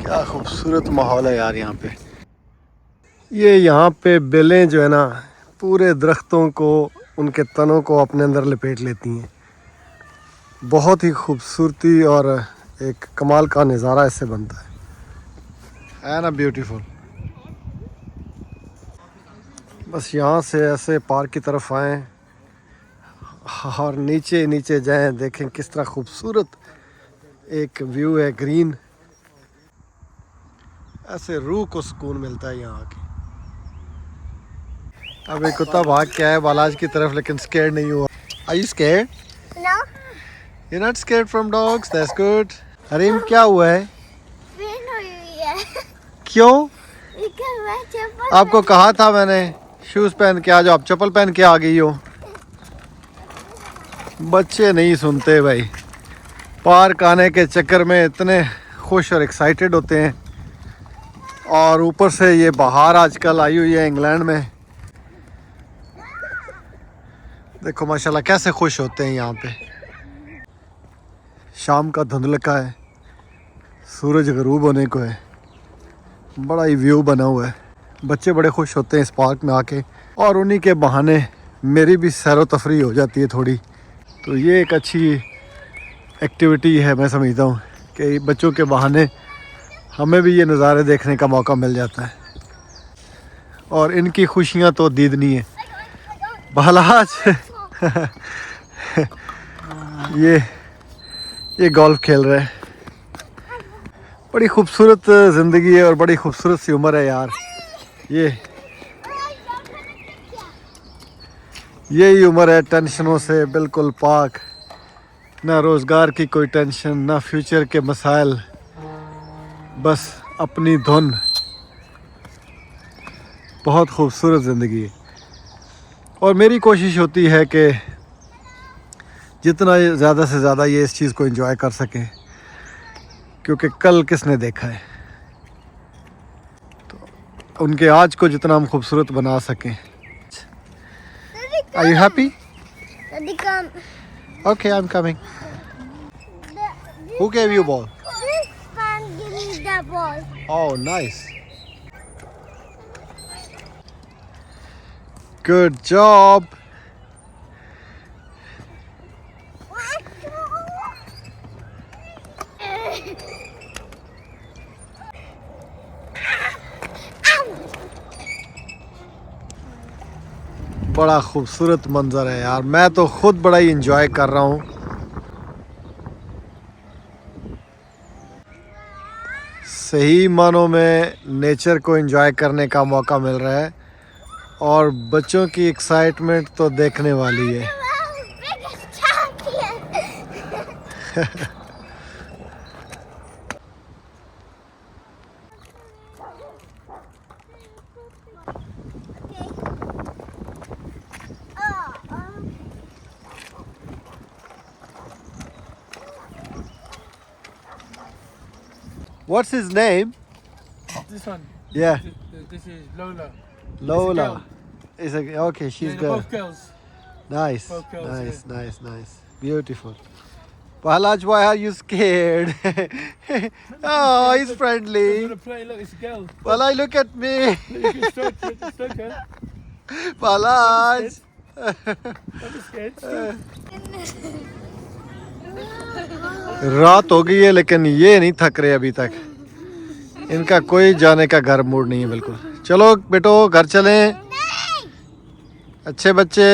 क्या खूबसूरत माहौल है यार यहाँ पे। ये यहाँ पे बेलें जो है ना पूरे दरख्तों को, उनके तनों को अपने अंदर लपेट लेती हैं। बहुत ही खूबसूरती और एक कमाल का नज़ारा इससे बनता है ना, ब्यूटीफुल। बस यहाँ से ऐसे पार्क की तरफ आएँ और नीचे नीचे जाएं, देखें किस तरह खूबसूरत एक व्यू है, ग्रीन। ऐसे रूह को सुकून मिलता है यहाँ आके। अब एक कुत्ता भाग के आया बालाज की तरफ, लेकिन स्कैर्ड नहीं हुआ। Are you scared? No. You're not scared from dogs? That's good. Hareem क्या हुआ है? पेन हुई है। क्यों? Because मैं चप्पल आपको कहा था मैंने शूज पहन के आ जाओ, आप चप्पल पहन के आ गई हो। बच्चे नहीं सुनते भाई, पार्क आने के चक्कर में इतने खुश और एक्साइटेड होते हैं। और ऊपर से ये बाहर आजकल आई हुई है इंग्लैंड में, देखो माशाल्लाह कैसे खुश होते हैं यहाँ पे। शाम का धुंधलका है, सूरज गरूब होने को है, बड़ा ही व्यू बना हुआ है। बच्चे बड़े खुश होते हैं इस पार्क में आके, और उन्हीं के बहाने मेरी भी सैर व तफरी हो जाती है थोड़ी। तो ये एक अच्छी एक्टिविटी है, मैं समझता हूँ कि बच्चों के बहाने हमें भी ये नज़ारे देखने का मौका मिल जाता है। और इनकी खुशियाँ तो दीदनी है। बहलाज ये गोल्फ खेल रहे हैं। बड़ी खूबसूरत ज़िंदगी है और बड़ी खूबसूरत सी उम्र है यार। यही उम्र है टेंशनों से बिल्कुल पाक, ना रोज़गार की कोई टेंशन, ना फ्यूचर के मसाइल, बस अपनी धुन। बहुत खूबसूरत ज़िंदगी है। और मेरी कोशिश होती है कि जितना ज़्यादा से ज़्यादा ये इस चीज़ को एंजॉय कर सकें, क्योंकि कल किसने देखा है। तो उनके आज को जितना हम खूबसूरत बना सकें। Are you happy? Daddy come. Okay, I'm coming. Who gave you ball? This man give me the ball. Oh, nice. Good job. बड़ा खूबसूरत मंजर है यार, मैं तो खुद बड़ा ही एंजॉय कर रहा हूँ। सही मानों में नेचर को एंजॉय करने का मौका मिल रहा है, और बच्चों की एक्साइटमेंट तो देखने वाली है। Biggest champion. What's his name? This one. Yeah, This is Lola. Lola. Is a, okay, she's They're good. both girls. Nice, both girls, nice, yeah. nice. Beautiful. Pahlaj, why are you scared? Oh, he's I'm friendly. gonna play. Look, it's a girl. Palaj, look at me. You can stroke it. Just stroke her. Palaj. Don't be scared. रात हो गई है लेकिन ये नहीं थक रहे अभी तक। इनका कोई जाने का घर मूड नहीं है बिल्कुल। चलो बेटो घर चलें, अच्छे बच्चे।